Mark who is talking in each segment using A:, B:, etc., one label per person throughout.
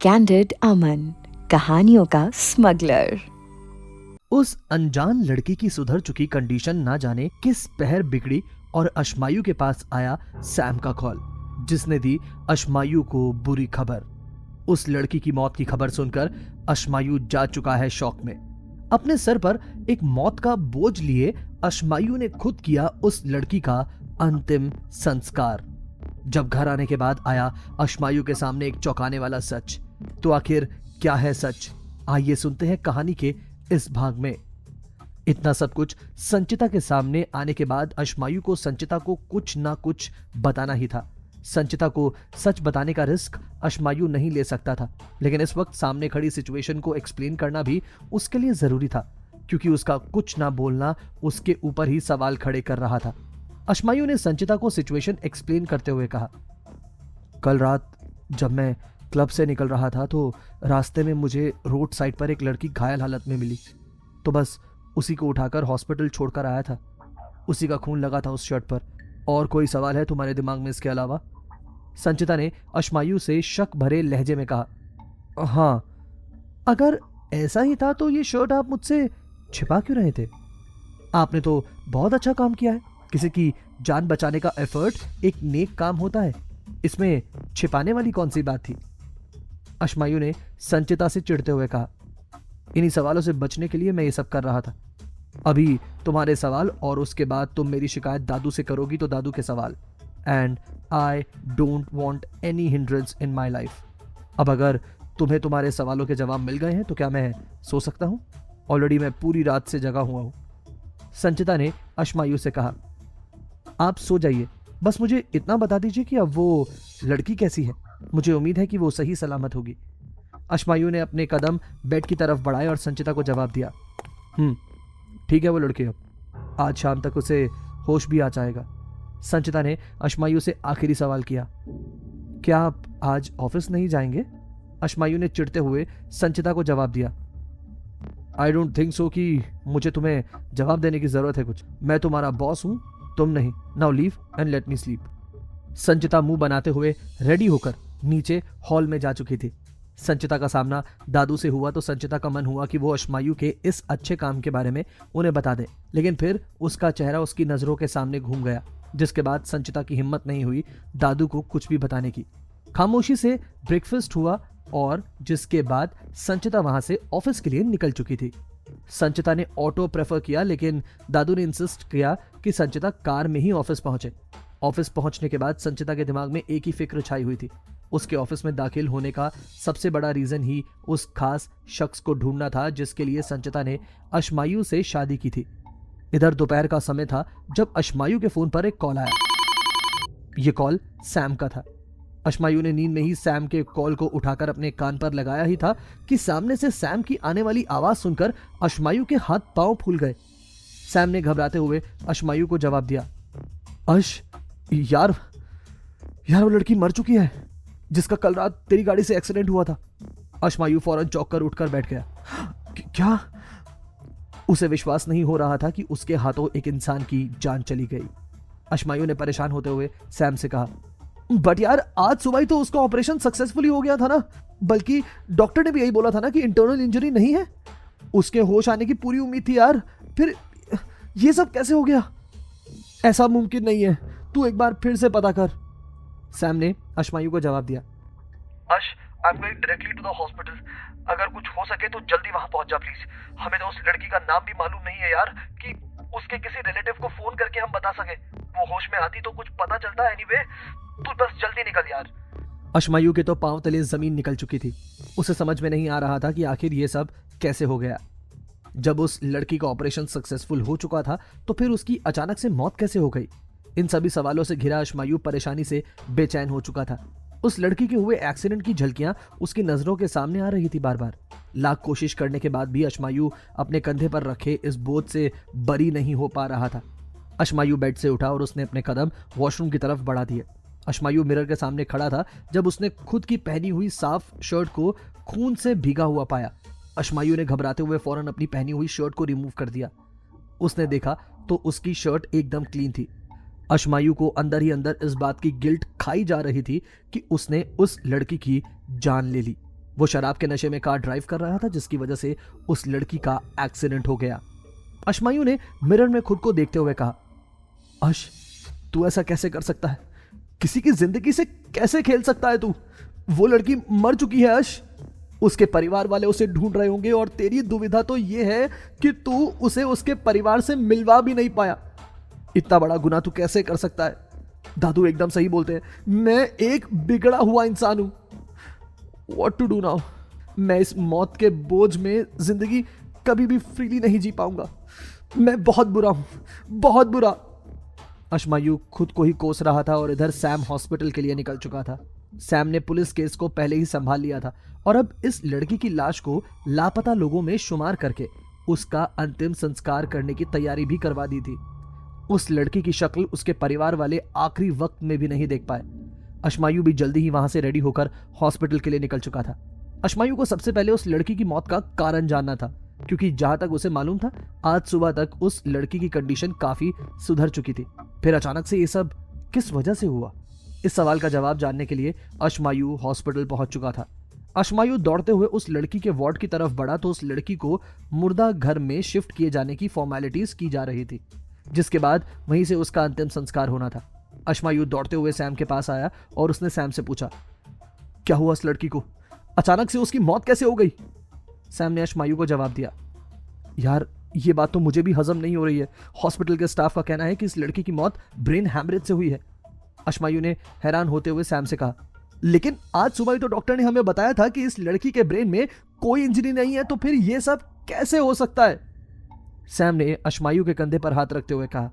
A: Candid अमन, कहानियों का smuggler.
B: उस अनजान लड़की की सुधर चुकी कंडीशन ना जाने किस पहर बिगड़ी और अशमायु के पास आया सैम का कॉल, जिसने दी अशमायु को बुरी खबर। उस लड़की की मौत की खबर सुनकर अशमायु जा चुका है शौक में। अपने सर पर एक मौत का बोझ लिए अशमायु ने खुद किया उस लड़की का अंतिम संस्कार। जब घर आने के बाद आया अशमायु के सामने एक चौंकाने वाला सच। तो आखिर क्या है सच? आइए सुनते हैं कहानी के इस भाग में। इतना सब कुछ संचिता के सामने आने के बाद अशमायु को संचिता को कुछ ना कुछ बताना ही था। संचिता को सच बताने का रिस्क अशमायु नहीं ले सकता था, लेकिन इस वक्त सामने खड़ी सिचुएशन को एक्सप्लेन करना भी उसके लिए जरूरी था, क्योंकि उसका कुछ ना बोलना उसके ऊपर ही सवाल खड़े कर रहा था। अशमायु ने संचिता को सिचुएशन एक्सप्लेन करते हुए कहा, कल रात जब मैं क्लब से निकल रहा था तो रास्ते में मुझे रोड साइड पर एक लड़की घायल हालत में मिली, तो बस उसी को उठाकर हॉस्पिटल छोड़कर आया था। उसी का खून लगा था उस शर्ट पर। और कोई सवाल है तुम्हारे दिमाग में इसके अलावा? संचिता ने अशमायु से शक भरे लहजे में कहा, हाँ, अगर ऐसा ही था तो ये शर्ट आप मुझसे छिपा क्यों रहे थे? आपने तो बहुत अच्छा काम किया है। किसी की जान बचाने का एफर्ट एक नेक काम होता है, इसमें छिपाने वाली कौन सी बात थी? अशमायु ने संचिता से चिढ़ते हुए कहा, इन्हीं सवालों से बचने के लिए मैं ये सब कर रहा था। अभी तुम्हारे सवाल और उसके बाद तुम मेरी शिकायत दादू से करोगी तो दादू के सवाल। And I don't want any hindrance in my life. अब अगर तुम्हें तुम्हारे सवालों के जवाब मिल गए हैं तो क्या मैं सो सकता हूं? ऑलरेडी मैं पूरी रात से जगा हुआ हूं। संचिता ने अशमायु से कहा, आप सो जाइए, बस मुझे इतना बता दीजिए कि अब वो लड़की कैसी है। मुझे उम्मीद है कि वो सही सलामत होगी। अशमायु ने अपने कदम बेड की तरफ बढ़ाए और संचिता को जवाब दिया, ठीक है, वो लड़की अब आज शाम तक उसे होश भी आ जाएगा। संचिता ने अशमायु से आखिरी सवाल किया, क्या आप आज ऑफिस नहीं जाएंगे? अशमायु ने चिढ़ते हुए संचिता को जवाब दिया, आई डोंट थिंक सो कि मुझे तुम्हें जवाब देने की जरूरत है कुछ। मैं तुम्हारा बॉस हूं, तुम नहीं। Now leave and let me sleep. Sanchita मुंह बनाते हुए रेडी होकर नीचे हॉल में जा चुकी थी। संचिता का सामना दादू से हुआ तो संचिता का मन हुआ कि वो अशमायु के इस अच्छे काम के बारे में उन्हें बता दे, लेकिन फिर उसका चेहरा उसकी नजरों के सामने घूम गया, जिसके बाद संचिता की हिम्मत नहीं हुई दादू को कुछ भी बताने की। खामोशी से ब्रेकफास्ट हुआ और जिसके बाद संचिता वहां से ऑफिस के लिए निकल चुकी थी। संचिता ने ऑटो प्रेफर किया, लेकिन दादू ने इंसिस्ट किया कि संचिता कार में ही ऑफिस पहुंचे। ऑफिस पहुंचने के बाद संचिता के दिमाग में एक ही फिक्र छाई हुई थी। उसके ऑफिस में दाखिल होने का सबसे बड़ा रीजन ही उस खास शख्स को ढूंढना था जिसके लिए संचिता ने अशमायु से शादी की थी। इधर दोपहर का समय था जब अशमायु के फोन पर एक कॉल आया। यह कॉल सैम का था। अशमायु ने नींद में ही सैम के कॉल को उठाकर अपने कान पर लगाया ही था कि सामने से सैम की आने वाली आवाज सुनकर अशमायु के हाथ पांव फूल गए। सैम ने घबराते हुए अशमायु को जवाब दिया, अश, यार वो लड़की मर चुकी है जिसका कल रात तेरी गाड़ी से एक्सीडेंट हुआ था। अशमायु फौरन चौंक कर उठकर बैठ गया। क्या? उसे विश्वास नहीं हो रहा था कि उसके हाथों एक इंसान की जान चली गई। अशमायु ने परेशान होते हुए सैम से कहा, बट यार आज सुबह ही तो उसका ऑपरेशन सक्सेसफुली हो गया था ना, बल्कि डॉक्टर ने भी यही बोला था ना कि इंटरनल इंजरी नहीं है। उसके होश आने की पूरी उम्मीद थी यार, फिर ये सब कैसे हो गया? ऐसा मुमकिन नहीं है, तू एक बार फिर से पता कर। सैम ने अशमायु को जवाब दिया,
C: अश, I am going directly to the hospital. अगर कुछ हो सके तो जल्दी वहां पहुंच जा प्लीज। हमें तो उस लड़की का नाम भी मालूम नहीं है यार, कि उसके किसी रिलेटिव को फोन करके हम बता सके। वो होश में आती तो कुछ पता चलता। एनीवे, तू बस जल्दी निकल यार।
B: अशमायु के तो पांव तले जमीन निकल चुकी थी। उसे समझ में नहीं आ रहा था कि आखिर ये सब कैसे हो गया। जब उस लड़की का ऑपरेशन सक्सेसफुल हो चुका था तो फिर उसकी अचानक से मौत कैसे हो गई? इन सभी सवालों से घिरा अशमायु परेशानी से बेचैन हो चुका था। उस लड़की के हुए एक्सीडेंट की झलकियां उसकी नजरों के सामने आ रही थी बार बार। लाख कोशिश करने के बाद भी अशमायु अपने कंधे पर रखे इस बोझ से बरी नहीं हो पा रहा था। अशमायु बेड से उठा और उसने अपने कदम वॉशरूम की तरफ बढ़ा दिए। अशमायु मिरर के सामने खड़ा था जब उसने खुद की पहनी हुई साफ शर्ट को खून से भीगा हुआ पाया। अशमायु ने घबराते हुए फौरन अपनी पहनी हुई शर्ट को रिमूव कर दिया। उसने देखा तो उसकी शर्ट एकदम क्लीन थी। अशमायु को अंदर ही अंदर इस बात की गिल्ट खाई जा रही थी कि उसने उस लड़की की जान ले ली। वो शराब के नशे में कार ड्राइव कर रहा था, जिसकी वजह से उस लड़की का एक्सीडेंट हो गया। अशमायू ने मिरर में खुद को देखते हुए कहा, अश, तू ऐसा कैसे कर सकता है? किसी की जिंदगी से कैसे खेल सकता है तू? वो लड़की मर चुकी है अश। उसके परिवार वाले उसे ढूंढ रहे होंगे और तेरी दुविधा तो यह है कि तू उसे उसके परिवार से मिलवा भी नहीं पाया। इतना बड़ा गुनाह तू कैसे कर सकता है? दादू एकदम सही बोलते हैं। मैं एक बिगड़ा हुआ इंसान हूं। What to do now? मैं इस मौत के बोझ में जिंदगी कभी भी फ्रीली नहीं जी पाऊंगा। मैं बहुत बुरा हूं, बहुत बुरा। अशमायू खुद को ही कोस रहा था और इधर सैम हॉस्पिटल के लिए निकल चुका था। सैम ने पुलिस केस को पहले ही संभाल लिया था और अब इस लड़की की लाश को लापता लोगों में शुमार करके उसका अंतिम संस्कार करने की तैयारी भी करवा दी थी। उस लड़की की शक्ल उसके परिवार वाले आखिरी वक्त में भी नहीं देख पाए। अशमायू भी जल्दी ही वहां से रेडी होकर हॉस्पिटल के लिए निकल चुका था। अशमायू को सबसे पहले उस लड़की की मौत का कारण जानना था, क्योंकि जहां तक उसे मालूम था आज सुबह तक उस लड़की की कंडीशन काफी सुधर चुकी थी। फिर अचानक से ये सब किस वजह से हुआ? इस सवाल का जवाब जानने के लिए अशमायू हॉस्पिटल पहुंच चुका था। अशमायू दौड़ते हुए उस लड़की के वार्ड की तरफ बढ़ा तो उस लड़की को मुर्दा घर में शिफ्ट किए जाने की फॉर्मेलिटीज की जा रही थी, जिसके बाद वहीं से उसका अंतिम संस्कार होना था। अशमायू दौड़ते हुए सैम के पास आया और उसने सैम से पूछा, क्या हुआ इस लड़की को? अचानक से उसकी मौत कैसे हो गई? सैम ने अशमायू को जवाब दिया, यार ये बात तो मुझे भी हजम नहीं हो रही है। हॉस्पिटल के स्टाफ का कहना है कि इस लड़की की मौत ब्रेन हैमरेज से हुई है। अशमायू ने हैरान होते हुए सैम से कहा, लेकिन आज सुबह ही तो डॉक्टर ने हमें बताया था कि इस लड़की के ब्रेन में कोई इंजरी नहीं है, तो फिर ये सब कैसे हो सकता है? सैम ने अशमायू के कंधे पर हाथ रखते हुए कहा,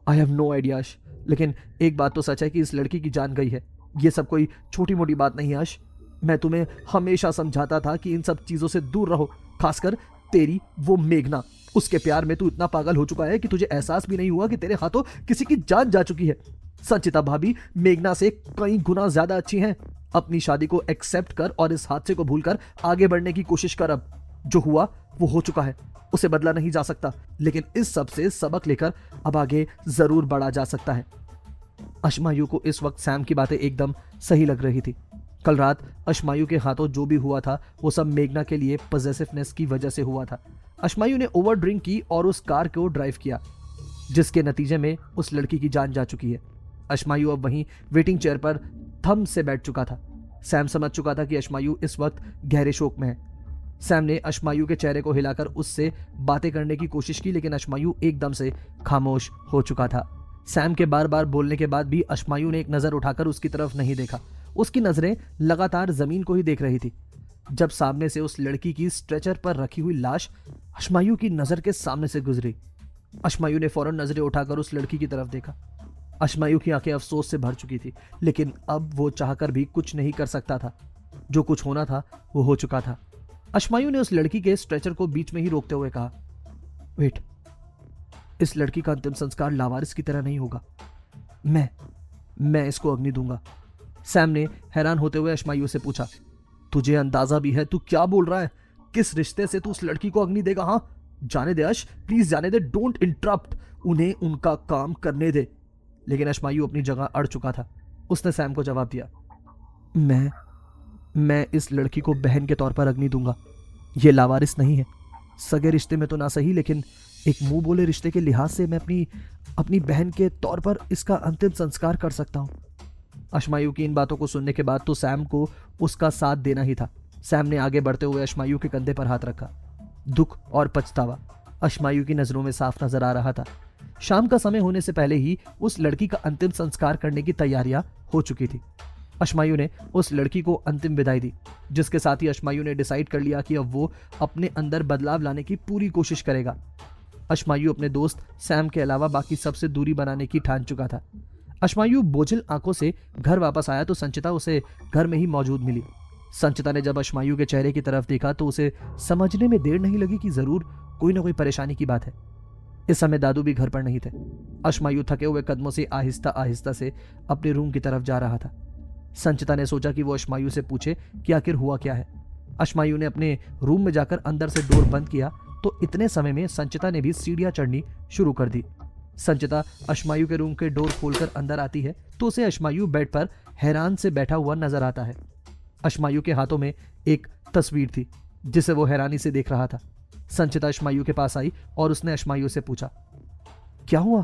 B: आई हैव नो आइडिया अश, लेकिन एक बात तो सच है कि इस लड़की की जान गई है। ये सब कोई छोटी मोटी बात नहीं है अश। मैं तुम्हें हमेशा समझाता था कि इन सब चीजों से दूर रहो, खासकर तेरी वो मेघना। उसके प्यार में तू इतना पागल हो चुका है कि तुझे एहसास भी नहीं हुआ कि तेरे हाथों किसी की जान जा चुकी है। संचिता भाभी मेघना से कई गुना ज्यादा अच्छी हैं। अपनी शादी को एक्सेप्ट कर और इस हादसे को भूलकर आगे बढ़ने की कोशिश कर। अब जो हुआ वो हो चुका है, उसे बदला नहीं जा सकता, लेकिन इस सब से सबक लेकर अब आगे जरूर बढ़ा जा सकता है। अशमायू को इस वक्त सैम की बातें एकदम सही लग रही थी। कल रात अशमायू के हाथों जो भी हुआ था वो सब मेघना के लिए पॉजेसिवनेस की वजह से हुआ था। अशमायू ने ओवर ड्रिंक की और उस कार को ड्राइव किया, जिसके नतीजे में उस लड़की की जान जा चुकी है। अशमायू अब वहीं वेटिंग चेयर पर थम से बैठ चुका था। सैम समझ चुका था कि अशमायू इस वक्त गहरे शोक में है। सैम ने अशमायू के चेहरे को हिलाकर उससे बातें करने की कोशिश की, लेकिन अशमायू एकदम से खामोश हो चुका था। सैम के बार बार बोलने के बाद भी अशमायू ने एक नजर उठाकर उसकी तरफ नहीं देखा। उसकी नजरें लगातार जमीन को ही देख रही थी। जब सामने से उस लड़की की स्ट्रेचर पर रखी हुई लाश अशमायू की नजर के सामने से गुजरी, अशमायू ने फौरन नजरें उठाकर उस लड़की की तरफ देखा। अशमायू की आंखें अफसोस से भर चुकी थी, लेकिन अब वो चाहकर भी कुछ नहीं कर सकता था। जो कुछ होना था वो हो चुका था। अशमायू ने उस लड़की के स्ट्रेचर को बीच में ही रोकते हुए कहा, वेट, इस लड़की का अंतिम संस्कार लावारिस की तरह नहीं होगा। मैं इसको अग्नि दूंगा। सैम ने हैरान होते हुए अशमायू से पूछा, तुझे अंदाजा भी है तू क्या बोल रहा है? किस रिश्ते से तू उस लड़की को अग्नि देगा? हाँ, जाने दे अश, प्लीज जाने दे, डोंट इंटरप्ट, उन्हें उनका काम करने दे। लेकिन अशमायू अपनी जगह अड़ चुका था। उसने सैम को जवाब दिया, मैं इस लड़की को बहन के तौर पर अग्नि दूंगा। ये लावारिस नहीं है। सगे रिश्ते में तो ना सही, लेकिन एक मुंह बोले रिश्ते के लिहाज से मैं अपनी बहन के तौर पर इसका अंतिम संस्कार कर सकता हूं। अशमायू की इन बातों को सुनने के बाद तो सैम को उसका साथ देना ही था। सैम ने आगे बढ़ते हुए अशमायू के कंधे पर हाथ रखा। दुख और पछतावा अशमायू की नजरों में साफ नजर आ रहा था। शाम का समय होने से पहले ही उस लड़की का अंतिम संस्कार करने की तैयारियां हो चुकी थी। अशमायू ने उस लड़की को अंतिम विदाई दी, जिसके साथ ही अशमायू ने डिसाइड कर लिया कि अब वो अपने अंदर बदलाव लाने की पूरी कोशिश करेगा। अशमायू अपने दोस्त सैम के अलावा बाकी सबसे दूरी बनाने की ठान चुका था। अशमायू बोझिल आंखों से घर वापस आया तो संचिता उसे घर में ही मौजूद मिली। संचिता ने जब अशमायू के चेहरे की तरफ देखा तो उसे समझने में देर नहीं लगी कि जरूर कोई ना कोई परेशानी की बात है। इस समय दादू भी घर पर नहीं थे। अशमायू थके हुए कदमों से आहिस्ता आहिस्ता से अपने रूम की तरफ जा रहा था। संचिता ने सोचा कि वो अशमायू से पूछे कि आखिर हुआ क्या है। अशमायू ने अपने रूम में जाकर अंदर से डोर बंद किया तो इतने समय में संचिता ने भी सीढ़ियां चढ़नी शुरू कर दी। संचिता अशमायू के रूम के डोर खोलकर अंदर आती है तो उसे अशमायू बेड पर हैरान से बैठा हुआ नजर आता है। अशमायू के हाथों में एक तस्वीर थी जिसे वो हैरानी से देख रहा था। संचिता अश्मायु के पास आई और उसने अश्मायु से पूछा, क्या हुआ,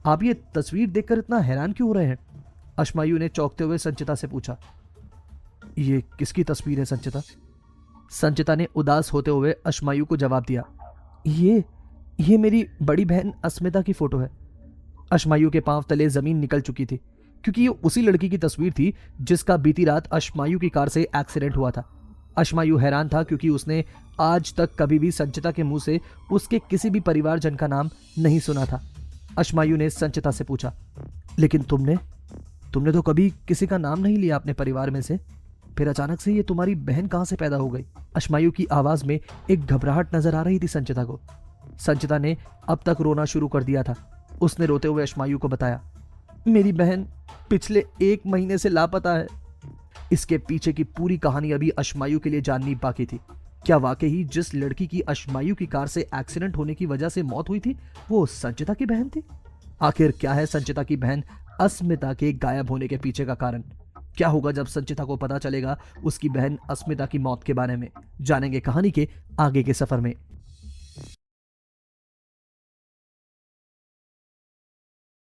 B: आप ये तस्वीर देखकर इतना हैरान क्यों हो रहे हैं? अश्मायु ने चौंकते हुए संचिता से पूछा। ये किसकी तस्वीर है संचिता? संचिता ने उदास होते हुए अश्मायु को जवाब दिया, ये मेरी बड़ी बहन अस्मिता की फोटो है। अश्मायु के पांव तले जमीन निकल चुकी थी, क्योंकि ये उसी लड़की की तस्वीर थी जिसका बीती रात अश्मायु की कार से एक्सीडेंट हुआ था। अश्मायु हैरान था क्योंकि उसने आज तक कभी भी संचिता के मुंह से उसके किसी भी परिवारजन का नाम नहीं सुना था। अश्मायु ने संचिता से पूछा, लेकिन तुमने तो कभी किसी का नाम नहीं लिया अपने परिवार में से, फिर अचानक से ये तुम्हारी बहन कहां से पैदा हो गई? अश्मायु की आवाज में एक घबराहट नजर आ रही थी संचिता को। संचिता ने अब तक रोना शुरू कर दिया था। उसने रोते हुए अश्मायु को बताया, मेरी बहन पिछले 1 महीने से लापता है। इसके पीछे की पूरी कहानी अभी अश्मायु के लिए जाननी बाकी थी। क्या वाकई ही जिस लड़की की अश्मायु की कार से एक्सीडेंट होने की वजह से मौत हुई थी वो संचिता की बहन थी? आखिर क्या है संचिता की बहन अस्मिता के गायब होने के पीछे का कारण? क्या होगा जब संचिता को पता चलेगा उसकी बहन अस्मिता की मौत के बारे में? जानेंगे कहानी के आगे के सफर में।